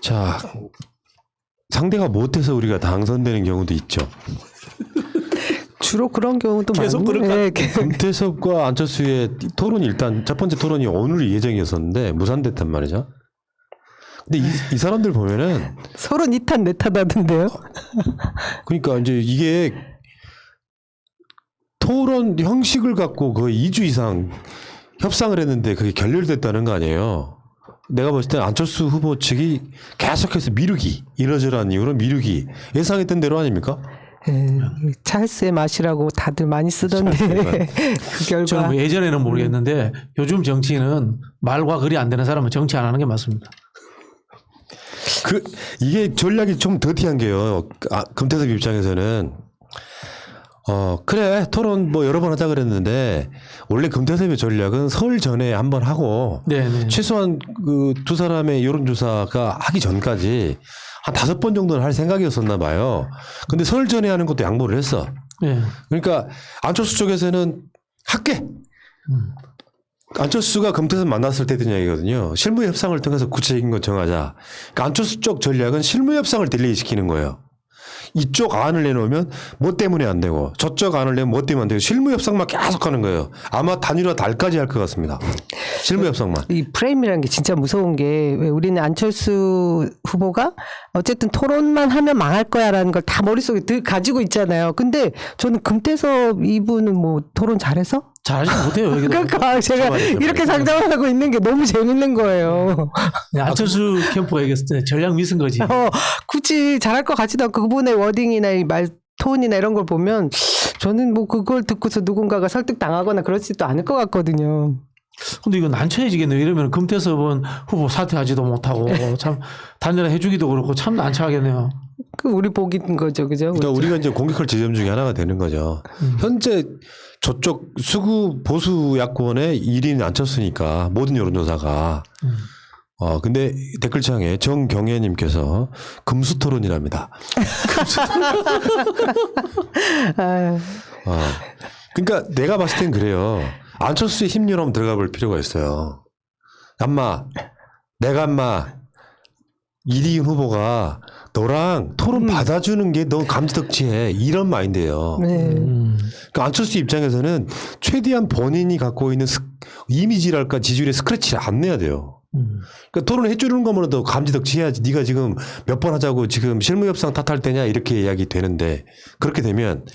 자, 상대가 못해서 우리가 당선되는 경우도 있죠. 주로 그런 경우도 계속 많은데. 금태섭과 안철수의 토론이 일단 첫 번째 토론이 오늘 예정이었었는데 무산됐단 말이죠. 근데 이 사람들 보면은 서로 니 탓 내 탓하던데요. 그러니까 이제 이게 토론 형식을 갖고 거의 2주 이상 협상을 했는데 그게 결렬됐다는 거 아니에요. 내가 봤을 때 안철수 후보 측이 계속해서 미루기, 이러저러한 이유로 미루기, 예상했던 대로 아닙니까? 찰스의 맛이라고 다들 많이 쓰던데 그 결과. 저는 예전에는 모르겠는데 요즘 정치인은 말과 글이 안 되는 사람은 정치 안 하는 게 맞습니다. 이게 전략이 좀 더티한 게요. 금태섭 입장에서는 그래 토론 뭐 여러 번 하자 그랬는데 원래 금태섭의 전략은 설 전에 한번 하고 네네. 최소한 그 두 사람의 여론조사가 하기 전까지 한 5번 정도는 할 생각이었었나 봐요. 근데 설 전에 하는 것도 양보를 했어. 네. 그러니까 안철수 쪽에서는 할게. 안철수가 금태섭 만났을 때 했던 이야기거든요. 실무 협상을 통해서 구체적인 건 정하자. 그러니까 안철수 쪽 전략은 실무 협상을 딜레이 시키는 거예요. 이쪽 안을 내놓으면 뭐 때문에 안 되고 저쪽 안을 내면 뭐 때문에 안 되고 실무 협상만 계속 하는 거예요. 아마 단일화 달까지 할 것 같습니다. 실무 협상만. 이 프레임이라는 게 진짜 무서운 게 왜 우리는 안철수 후보가 어쨌든 토론만 하면 망할 거야라는 걸 다 머릿속에 가지고 있잖아요. 근데 저는 금태섭 이분은 뭐 토론 잘해서? 잘하지 못해요. 여기도. 그러니까 제가 이렇게 상상을 하고 있는 게 너무 재밌는 거예요. 안철수 캠프가 얘기했을 때 전략 미스인 거지. 굳이 잘할 것 같지도 않고 그분의 워딩이나 이 말 톤이나 이런 걸 보면 저는 뭐 그걸 듣고서 누군가가 설득당하거나 그렇지도 않을 것 같거든요. 근데 이거 난처해지겠네요. 이러면 금태섭은 후보 사퇴하지도 못하고 참 단일화 해주기도 그렇고 참 난처하겠네요. 그 우리 복인 거죠, 그죠? 그러니까 우리가 이제 공격할 지점 중에 하나가 되는 거죠. 현재 저쪽 수구 보수 야권의 1인 안철수니까 모든 여론조사가. 근데 댓글창에 정경혜님께서 금수토론이랍니다. 그러니까 내가 봤을 땐 그래요. 안철수의 힘으로 한번 들어가 볼 필요가 있어요. 내가 1위 후보가 너랑 토론 받아주는 게 너 감지덕지해. 이런 마인드예요. 네. 그러니까 안철수 입장에서는 최대한 본인이 갖고 있는 이미지랄까 지지율의 스크래치를 안 내야 돼요. 그러니까 토론을 해주는 것만으로도 감지덕지해야지. 네가 지금 몇 번 하자고 지금 실무협상 탓할 때냐 이렇게 이야기 되는데 그렇게 되면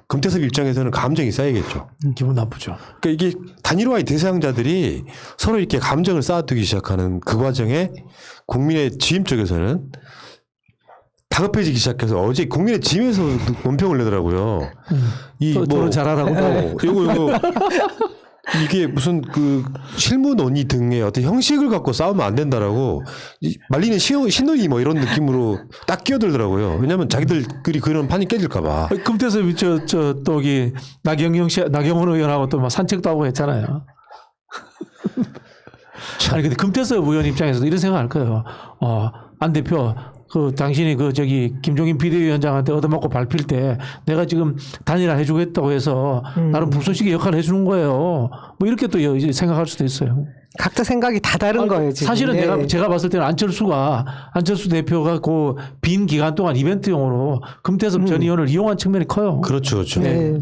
금태섭 입장에서는 감정이 쌓이겠죠. 기분 나쁘죠. 그러니까 이게 단일화의 대상자들이 서로 이렇게 감정을 쌓아두기 시작하는 그 과정에 국민의 지임 쪽에서는 다급해지기 시작해서 어제 국민의 지임에서 논평을 내더라고요. 토론 잘하라고. 이거 이게 무슨 그 실무 논의 등의 어떤 형식을 갖고 싸우면 안 된다라고 말리는 신논의 뭐 이런 느낌으로 딱 끼어들더라고요. 왜냐하면 자기들끼리 그런 판이 깨질까봐. 금태섭이 또 나경원 의원하고 또 막 산책도 하고 했잖아요. 아니 근데 금태섭 의원 입장에서도 이런 생각할 거예요. 안 대표. 당신이 김종인 비대위원장한테 얻어먹고 밟힐 때 내가 지금 단일화 해주겠다고 해서 나름 불쏘시개 역할을 해주는 거예요. 뭐 이렇게 또 생각할 수도 있어요. 각자 생각이 다 다른 거예요, 지금. 사실은 네. 제가 봤을 때는 안철수 대표가 그 빈 기간 동안 이벤트용으로 금태섭 전 의원을 이용한 측면이 커요. 그렇죠. 네.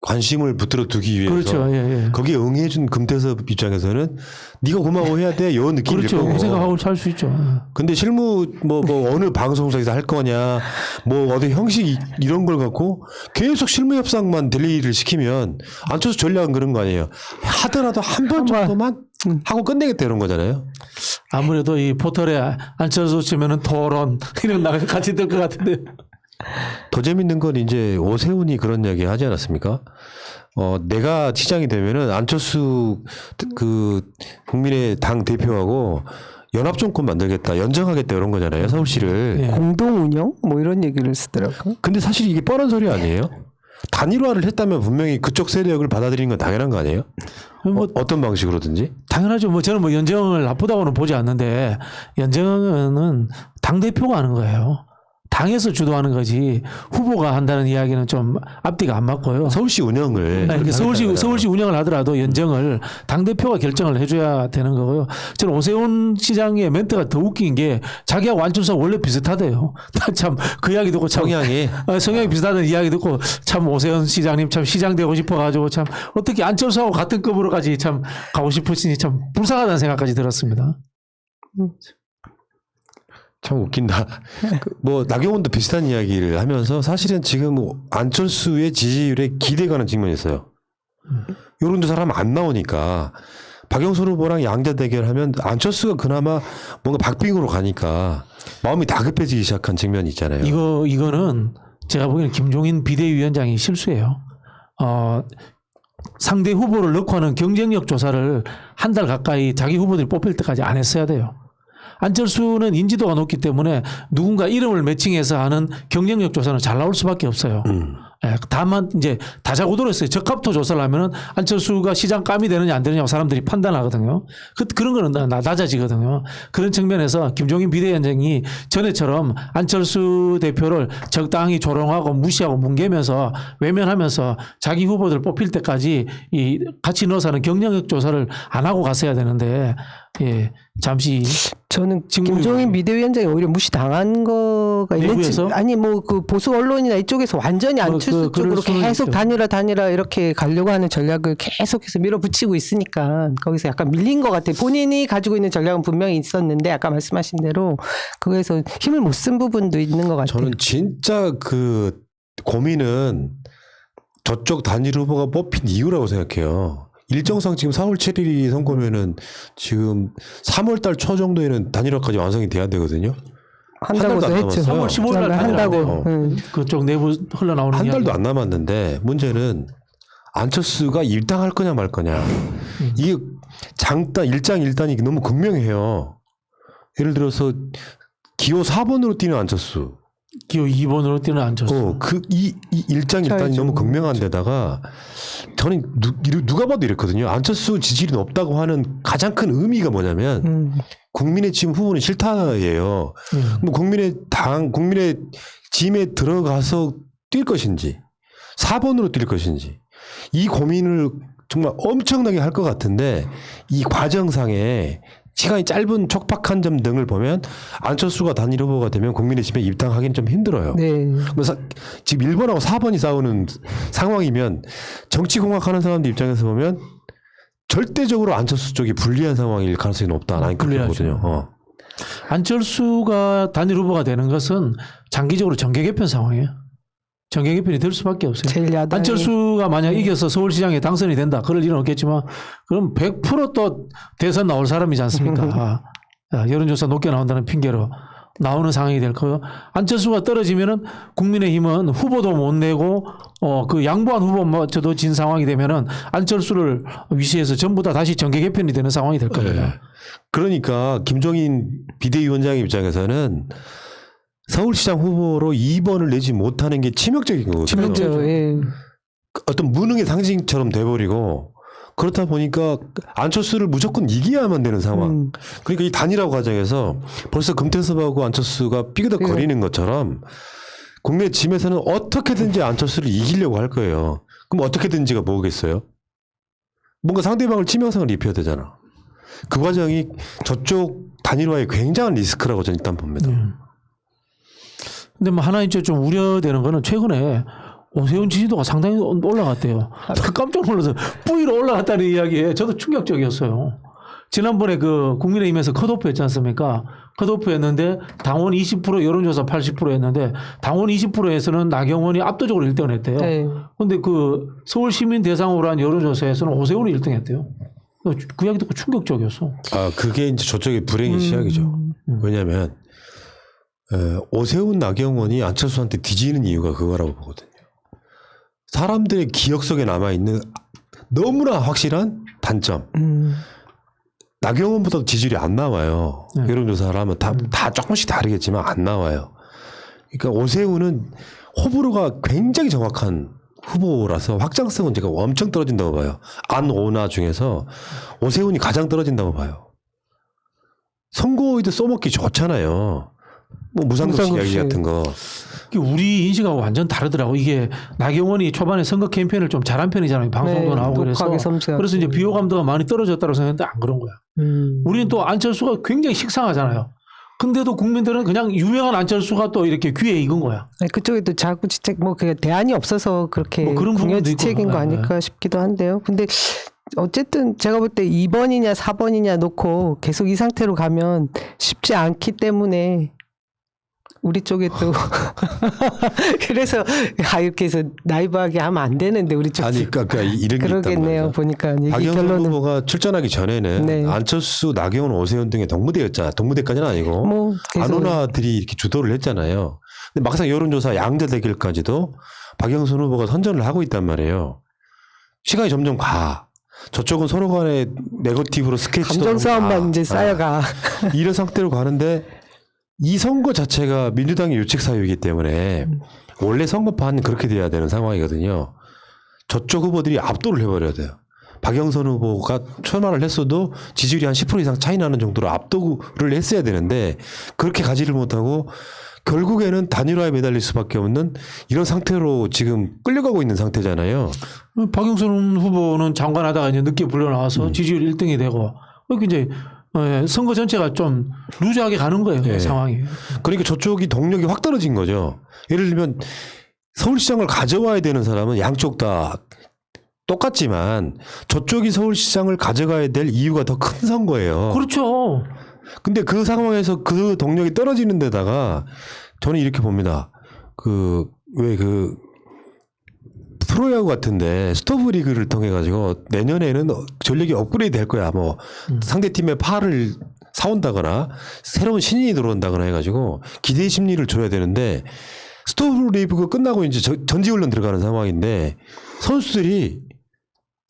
관심을 붙들어 두기 위해서 그렇죠. 예. 거기에 응해준 금태섭 입장에서는 네가 고마워해야 돼. 요 느낌일 그렇죠. 거고. 그 생각하고 살 수 있죠. 근데 실무 뭐 어느 방송사에서 할 거냐 뭐 어디 형식 이런 걸 갖고 계속 실무 협상만 딜레이를 시키면 안철수 전략은 그런 거 아니에요. 하더라도 한 번 정도만 하고 끝내겠다 이런 거잖아요. 아무래도 이 포털에 안철수 치면은 토론 이런 거 같이 될 것 같은데. 더 재밌는 건 이제 오세훈이 그런 이야기 하지 않았습니까? 내가 시장이 되면은 안철수 그 국민의 당 대표하고 연합정권 만들겠다, 연정하겠다 이런 거잖아요, 서울시를. 예. 공동 운영? 뭐 이런 얘기를 쓰더라고요. 근데 사실 이게 뻔한 소리 아니에요? 단일화를 했다면 분명히 그쪽 세력을 받아들이는 건 당연한 거 아니에요? 어떤 방식으로든지? 당연하죠. 저는 연정을 나쁘다고는 보지 않는데 연정은 당대표가 하는 거예요. 당에서 주도하는 거지 후보가 한다는 이야기는 좀 앞뒤가 안 맞고요. 서울시 운영을 아니, 서울시 운영을 하더라도 연정을 당대표가 결정을 해줘야 되는 거고요. 저는 오세훈 시장의 멘트가 더 웃긴 게 자기하고 안철수가 원래 비슷하대요. 참 그 이야기 듣고 참 성향이 비슷하다는 이야기 듣고 참 오세훈 시장님 참 시장 되고 싶어가지고 참 어떻게 안철수하고 같은 급으로까지 참 가고 싶으시니 참 불쌍하다는 생각까지 들었습니다. 참 웃긴다. 뭐 나경원도 비슷한 이야기를 하면서 사실은 지금 뭐 안철수의 지지율에 기대가는 측면이 있어요. 여론조사를 하면 안 나오니까 박영선 후보랑 양자 대결하면 안철수가 그나마 뭔가 박빙으로 가니까 마음이 다급해지기 시작한 측면이 있잖아요. 이거는 제가 보기에는 김종인 비대위원장이 실수예요. 상대 후보를 넣고 하는 경쟁력 조사를 한 달 가까이 자기 후보들이 뽑힐 때까지 안 했어야 돼요. 안철수는 인지도가 높기 때문에 누군가 이름을 매칭해서 하는 경쟁력 조사는 잘 나올 수밖에 없어요. 예, 다만 이제 다자구도로 했어요. 적합도 조사를 하면은 안철수가 시장감이 되느냐 안 되느냐 사람들이 판단하거든요. 그런 거는 낮아지거든요. 그런 측면에서 김종인 비대위원장이 전에처럼 안철수 대표를 적당히 조롱하고 무시하고 뭉개면서 외면하면서 자기 후보들 뽑힐 때까지 이 같이 넣어서 하는 경쟁력 조사를 안 하고 갔어야 되는데 예, 잠시 저는 김종인 비대위원장이 오히려 무시당한 거가 있는지 아니 뭐 그 보수 언론이나 이쪽에서 완전히 안철수 쪽으로 계속 단일화 이렇게 가려고 하는 전략을 계속해서 밀어붙이고 있으니까 거기서 약간 밀린 것 같아요. 본인이 가지고 있는 전략은 분명히 있었는데 아까 말씀하신 대로 그거에서 힘을 못 쓴 부분도 있는 것 같아요. 저는 진짜 그 고민은 저쪽 단일 후보가 뽑힌 이유라고 생각해요. 일정상 지금 4월 7일이 선거면은 지금 3월 달 초 정도에는 단일화까지 완성이 돼야 되거든요. 한다고도 했죠. 3월 15일 날 한다고. 그쪽 내부 흘러나오는 한 이야기. 달도 안 남았는데 문제는 안철수가 일당할 거냐 말 거냐. 이게 일장일단이 너무 극명해요. 예를 들어서 기호 4번으로 뛰는 안철수. 기호 2번으로 뛰는 안철수. 이 일장일단이 너무 극명한 데다가 저는 누가 봐도 이랬거든요. 안철수 지지율이 높다고 하는 가장 큰 의미가 뭐냐면 국민의 지금 후보는 싫다예요. 뭐 국민의 짐에 들어가서 뛸 것인지 4번으로 뛸 것인지 이 고민을 정말 엄청나게 할 것 같은데 이 과정상에 시간이 짧은 촉박한 점 등을 보면 안철수가 단일 후보가 되면 국민의 집에 입당하기는 좀 힘들어요. 네. 그래서 지금 1번하고 4번이 싸우는 상황이면 정치공학하는 사람들 입장에서 보면 절대적으로 안철수 쪽이 불리한 상황일 가능성이 높다. 나는 그렇게 보거든요. 안철수가 단일 후보가 되는 것은 장기적으로 정계 개편 상황이에요. 정계 개편이 될 수밖에 없어요. 제일 야당이. 안철수가 만약 이겨서 서울시장에 당선이 된다. 그럴 일은 없겠지만 그럼 100% 대선 나올 사람이지 않습니까? 여론조사 높게 나온다는 핑계로 나오는 상황이 될 거예요. 안철수가 떨어지면은 국민의힘은 후보도 못 내고 그 양보한 후보마저도 진 상황이 되면은 안철수를 위시해서 전부 다 다시 정계 개편이 되는 상황이 될 겁니다. 네. 그러니까 김종인 비대위원장 입장에서는 서울시장 후보로 2번을 내지 못하는 게 치명적인 거거든요. 치명적이죠. 예. 어떤 무능의 상징처럼 돼버리고 그렇다 보니까 안철수를 무조건 이겨야만 되는 상황. 그러니까 이 단일화 과정에서 벌써 금태섭하고 안철수가 삐그덕거리는 것처럼 국내 짐에서는 어떻게든지 안철수를 이기려고 할 거예요. 그럼 어떻게든지가 뭐겠어요? 뭔가 상대방을 치명상을 입혀야 되잖아. 그 과정이 저쪽 단일화의 굉장한 리스크라고 저는 일단 봅니다. 근데 뭐 하나 이제 좀 우려되는 거는 최근에 오세훈 지지도가 상당히 올라갔대요. 깜짝 놀라서 뿌이로 올라갔다는 이야기에 저도 충격적이었어요. 지난번에 그 국민의힘에서 컷오프 했지 않습니까? 컷오프 했는데 당원 20% 여론조사 80% 했는데 당원 20%에서는 나경원이 압도적으로 1등을 했대요. 그런데 그 서울 시민 대상으로 한 여론조사에서는 오세훈이 1등 했대요. 그 이야기 듣고 충격적이었어. 그게 이제 저쪽의 불행의 시작이죠. 왜냐하면 오세훈 나경원이 안철수한테 뒤지는 이유가 그거라고 보거든요. 사람들의 기억 속에 남아있는 너무나 확실한 단점. 나경원보다 지지율이 안 나와요. 여론조사를 하면 다 조금씩 다르겠지만 안 나와요. 그러니까 오세훈은 호불호가 굉장히 정확한 후보라서 확장성은 제가 엄청 떨어진다고 봐요. 안, 오나 중에서 오세훈이 가장 떨어진다고 봐요. 선거에도 써먹기 좋잖아요. 뭐 무상급식 무상급식. 이야기 같은 거. 이게 우리 인식하고 완전 다르더라고. 이게 나경원이 초반에 선거 캠페인을 좀 잘한 편이잖아요. 방송도 네, 나오고 그래서. 독하게 섬세하게. 그래서 이제 비호감도가 많이 떨어졌다고 생각했는데 안 그런 거야. 우리는 또 안철수가 굉장히 식상하잖아요. 근데도 국민들은 그냥 유명한 안철수가 또 이렇게 귀에 익은 거야. 네, 그쪽에도 자구 지책 뭐 그게 대안이 없어서 그렇게 뭐 그런 부분도 궁여지책인 있고. 거 아닐까 싶기도 한데요. 근데 어쨌든 제가 볼 때 2번이냐 4번이냐 놓고 계속 이 상태로 가면 쉽지 않기 때문에 우리 쪽에 또 그래서 이렇게 해서 나이브하게 하면 안 되는데 우리 쪽 아니 그러니까 이런 게 있단 그러겠네요. 말이죠. 보니까 얘기 박영선 결론은 후보가 출전하기 전에는 네. 안철수, 나경원, 오세훈 등의 동무대였잖아. 동무대까지는 아니고 뭐 계속 안호나들이 이렇게 주도를 했잖아요. 근데 막상 여론조사 양자 대결까지도 박영선 후보가 선전을 하고 있단 말이에요. 시간이 점점 가. 저쪽은 서로 간에 네거티브로 스케치 감정 싸움만 이제 쌓여가. 이런 상태로 가는데 이 선거 자체가 민주당의 유책 사유이기 때문에 원래 선거판 그렇게 돼야 되는 상황이거든요. 저쪽 후보들이 압도를 해버려야 돼요. 박영선 후보가 출마를 했어도 지지율이 한 10% 이상 차이 나는 정도로 압도를 했어야 되는데 그렇게 가지를 못하고 결국에는 단일화에 매달릴 수밖에 없는 이런 상태로 지금 끌려가고 있는 상태잖아요. 박영선 후보는 장관하다가 이제 늦게 불려나와서 지지율 1등이 되고 이렇게 이제 선거 전체가 좀 루즈하게 가는 거예요. 네. 상황이. 그러니까 저쪽이 동력이 확 떨어진 거죠. 예를 들면 서울시장을 가져와야 되는 사람은 양쪽 다 똑같지만 저쪽이 서울시장을 가져가야 될 이유가 더 큰 선거예요. 그렇죠. 근데 그 상황에서 그 동력이 떨어지는 데다가 저는 이렇게 봅니다. 왜 프로야구 같은데 스토브 리그를 통해 가지고 내년에는 전력이 업그레이드 될 거야. 뭐 상대 팀의 파를 사온다거나 새로운 신인이 들어온다거나 해가지고 기대 심리를 줘야 되는데 스토브 리그가 끝나고 이제 전지훈련 들어가는 상황인데 선수들이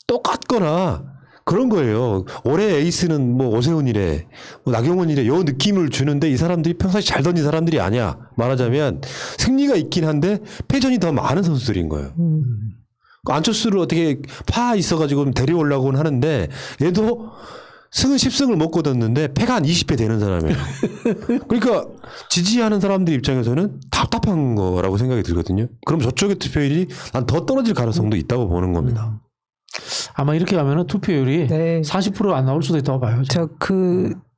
똑같거나 그런 거예요. 올해 에이스는 뭐 오세훈이래, 뭐 나경원이래, 요 느낌을 주는데 이 사람들이 평소에 잘 던진 사람들이 아니야. 말하자면 승리가 있긴 한데 패전이 더 많은 선수들인 거예요. 안철수를 어떻게 파 있어가지고 데려오려고는 하는데 얘도 승은 10승을 못 거뒀는데 패가 한 20배 되는 사람이에요. 그러니까 지지하는 사람들 입장에서는 답답한 거라고 생각이 들거든요. 그럼 저쪽의 투표율이 난 더 떨어질 가능성도 있다고 보는 겁니다. 아마 이렇게 가면은 투표율이 네. 40% 안 나올 수도 있다고 봐요. 저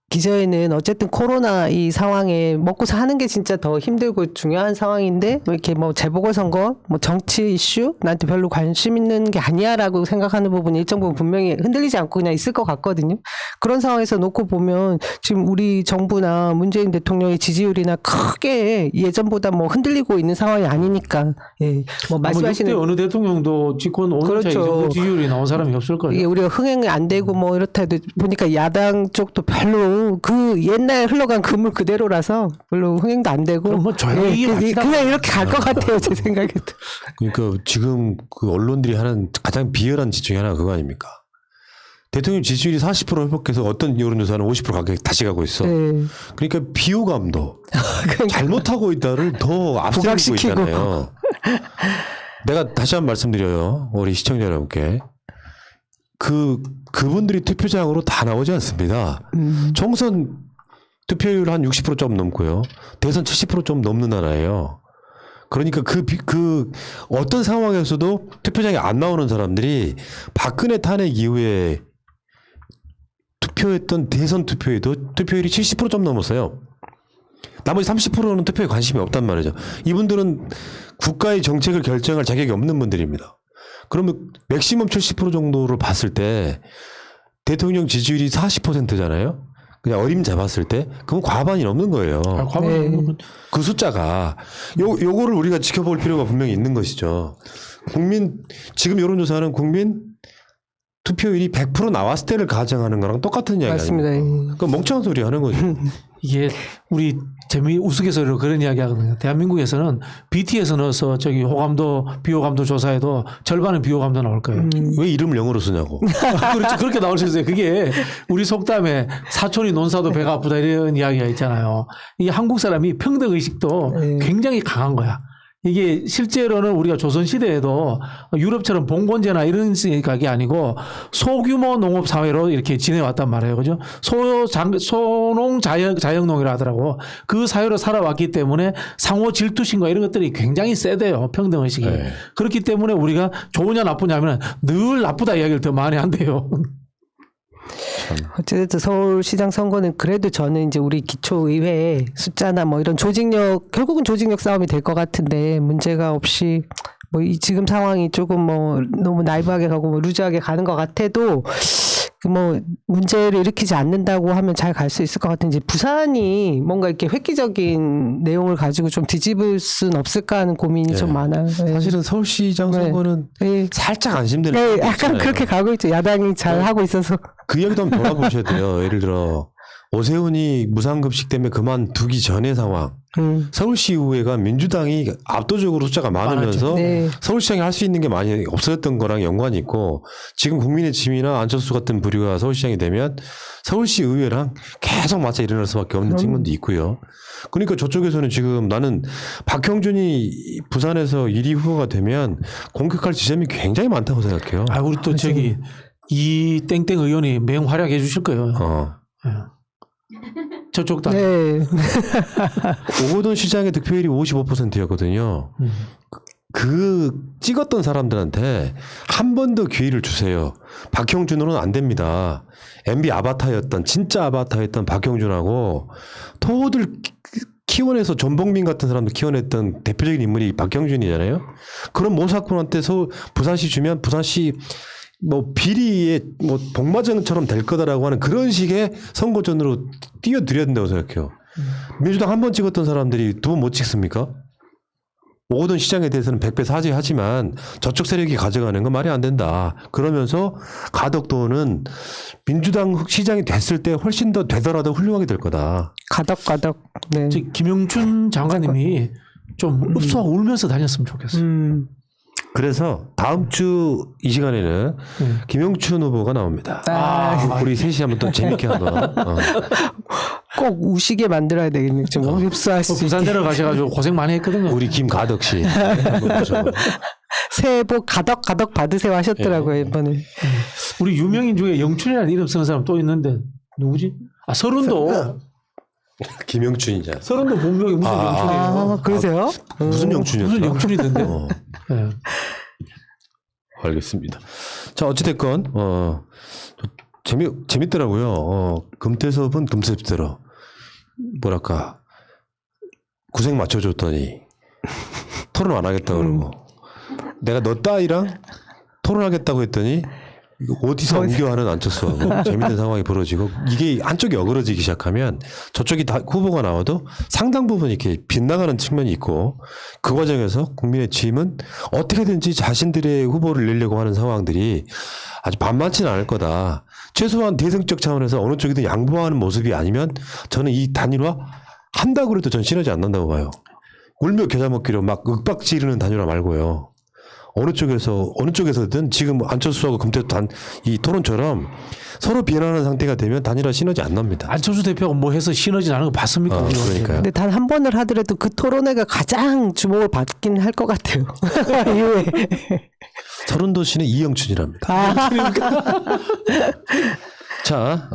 기저에는 어쨌든 코로나 이 상황에 먹고 사는 게 진짜 더 힘들고 중요한 상황인데 이렇게 뭐 재보궐선거, 뭐 정치 이슈 나한테 별로 관심 있는 게 아니야라고 생각하는 부분이 일정 부분 분명히 흔들리지 않고 그냥 있을 것 같거든요. 그런 상황에서 놓고 보면 지금 우리 정부나 문재인 대통령의 지지율이나 크게 예전보다 뭐 흔들리고 있는 상황이 아니니까 예. 뭐 말씀하시는 어느 대통령도 집권 5년 차이 그렇죠. 정도 지지율이 나온 사람이 없을 거예요. 이게 우리가 흥행이 안 되고 뭐 이렇다 해도 보니까 야당 쪽도 별로 그 옛날 흘러간 그물 그대로라서 별로 흥행도 안 되고 그럼 뭐 조용히 합시다. 그냥 이렇게 갈 것 같아요 제 생각에도. 그러니까 지금 그 언론들이 하는 가장 비열한 짓 중에 하나가 그거 아닙니까? 대통령 지지율이 40% 회복해서 어떤 여론조사는 50% 가게 다시 가고 있어. 네. 그러니까 비호감도 잘못하고 있다를 더 앞세우고 부각시키고. 있잖아요. 내가 다시 한번 말씀드려요. 우리 시청자 여러분께. 그분들이 투표장으로 다 나오지 않습니다. 총선 투표율 한 60% 좀 넘고요. 대선 70% 좀 넘는 나라예요. 그러니까 어떤 상황에서도 투표장에 안 나오는 사람들이 박근혜 탄핵 이후에 투표했던 대선 투표에도 투표율이 70% 좀 넘었어요. 나머지 30%는 투표에 관심이 없단 말이죠. 이분들은 국가의 정책을 결정할 자격이 없는 분들입니다. 그러면 맥시멈 70% 정도로 봤을 때 대통령 지지율이 40%잖아요. 그냥 어림잡았을 때 그건 과반이 넘는 거예요. 네. 그 숫자가 요거를 우리가 지켜볼 필요가 분명히 있는 것이죠. 지금 여론조사는 국민 투표율이 100% 나왔을 때를 가정하는 거랑 똑같은 이야기 맞습니다. 아닙니까? 그 멍청한 소리 하는 거죠. 이게 우리 우스갯소리로 그런 이야기 하거든요. 대한민국에서는 BT에서 넣어서 저기 호감도 비호감도 조사해도 절반은 비호감도 나올 거예요. 왜 이름을 영어로 쓰냐고. 그렇죠. 그렇게 나올 수 있어요. 그게 우리 속담에 사촌이 논사도 배가 아프다 이런 이야기가 있잖아요. 이 한국 사람이 평등 의식도 굉장히 강한 거야. 이게 실제로는 우리가 조선시대에도 유럽처럼 봉건제나 이런 생각이 아니고 소규모 농업 사회로 이렇게 지내왔단 말이에요. 그죠? 소농 자영농이라 하더라고. 그 사회로 살아왔기 때문에 상호 질투심과 이런 것들이 굉장히 세대요. 평등의식이. 네. 그렇기 때문에 우리가 좋으냐 나쁘냐면 늘 나쁘다 이야기를 더 많이 한대요. 어쨌든 서울시장 선거는 그래도 저는 이제 우리 기초의회 숫자나 뭐 이런 조직력 결국은 조직력 싸움이 될 것 같은데 문제가 없이 뭐 이 지금 상황이 조금 뭐 너무 나이브하게 가고 뭐 루즈하게 가는 것 같아도 그 뭐 문제를 일으키지 않는다고 하면 잘 갈 수 있을 것 같은지 부산이 뭔가 이렇게 획기적인 내용을 가지고 좀 뒤집을 순 없을까 하는 고민이 좀 많아요. 네. 사실은 서울시장 네. 선거는 네. 살짝 안심되는 네, 부분이 약간 있잖아요. 그렇게 가고 있죠. 야당이 잘 하고 있어서. 그 이야기도 한번 돌아보셔야 돼요. 예를 들어 오세훈이 무상급식 때문에 그만두기 전의 상황. 서울시의회가 민주당이 압도적으로 숫자가 많으면서 네. 서울시장이 할 수 있는 게 많이 없어졌던 거랑 연관이 있고 지금 국민의힘이나 안철수 같은 부류가 서울시장이 되면 서울시의회랑 계속 맞서 일어날 수밖에 없는 측면도 있고요. 그러니까 저쪽에서는 지금 나는 박형준이 부산에서 1위 후보가 되면 공격할 지점이 굉장히 많다고 생각해요. 아, 우리 또 저기 이 땡땡 의원이 맹활약해 주실 거예요. 예. 저쪽도. 네. 오거돈 시장의 득표율이 55%였거든요. 그 찍었던 사람들한테 한 번 더 기회를 주세요. 박형준으로는 안 됩니다. MB 아바타였던 진짜 아바타였던 박형준하고 토호들 키워내서 전봉민 같은 사람들 키워냈던 대표적인 인물이 박형준이잖아요. 그런 모사꾼한테 부산시 주면 부산시 뭐 비리의 뭐 복마전처럼 될 거다라고 하는 그런 식의 선거전으로 띄워드려야 된다고 생각해요. 민주당 한 번 찍었던 사람들이 두 번 못 찍습니까? 오거돈 시장에 대해서는 100배 사죄하지만 저쪽 세력이 가져가는 건 말이 안 된다. 그러면서 가덕도는 민주당 시장이 됐을 때 훨씬 더 되더라도 훌륭하게 될 거다. 가덕가덕. 네. 김영춘 장관님이 좀 읍소하고 울면서 다녔으면 좋겠어요. 그래서 다음 주 이 시간에는 김영춘 후보가 나옵니다. 우리 셋이 한번 또 재밌게 한번. 꼭 우시게 만들어야 되겠네. 좀 흡수할 수 있게. 부산 데려가셔가지고 고생 많이 했거든요. 우리 김가덕 씨. 한번 모셔보고. 새해 복 가덕가덕 받으세요 하셨더라고요 이번에. 우리 유명인 중에 영춘이라는 이름 쓰는 사람 또 있는데 누구지? 아 서른도. 김영춘이잖아. 서른도 본명이 무슨 영춘이에요? 아 그러세요? 무슨 영춘이었어? 무슨 영춘이던데? 네. 알겠습니다. 자, 어찌됐건, 재밌더라고요. 금태섭은 금태섭대로, 뭐랄까, 구색 맞춰줬더니, 토론 안 하겠다 그러고, 내가 너 따위랑 토론하겠다고 했더니, 어디서 옮겨하는 안철수하고 재밌는 상황이 벌어지고 이게 한쪽이 어그러지기 시작하면 저쪽이 다 후보가 나와도 상당 부분 이렇게 빗나가는 측면이 있고 그 과정에서 국민의힘은 어떻게든지 자신들의 후보를 내려고 하는 상황들이 아주 만만치는 않을 거다. 최소한 대승적 차원에서 어느 쪽이든 양보하는 모습이 아니면 저는 이 단일화 한다고 해도 전 시너지 안 난다고 봐요. 울며 겨자 먹기로 막 윽박 지르는 단일화 말고요. 어느 쪽에서든 지금 안철수하고 금태섭 이 토론처럼 서로 비난하는 상태가 되면 단일화 시너지 안 납니다. 안철수 대표가 뭐 해서 시너지 나는 거 봤습니까? 그러니까요. 근데 단 한 번을 하더라도 그 토론회가 가장 주목을 받긴 할 것 같아요. 이후에. 서른도 씨는 이영춘이랍니다. 아. 자,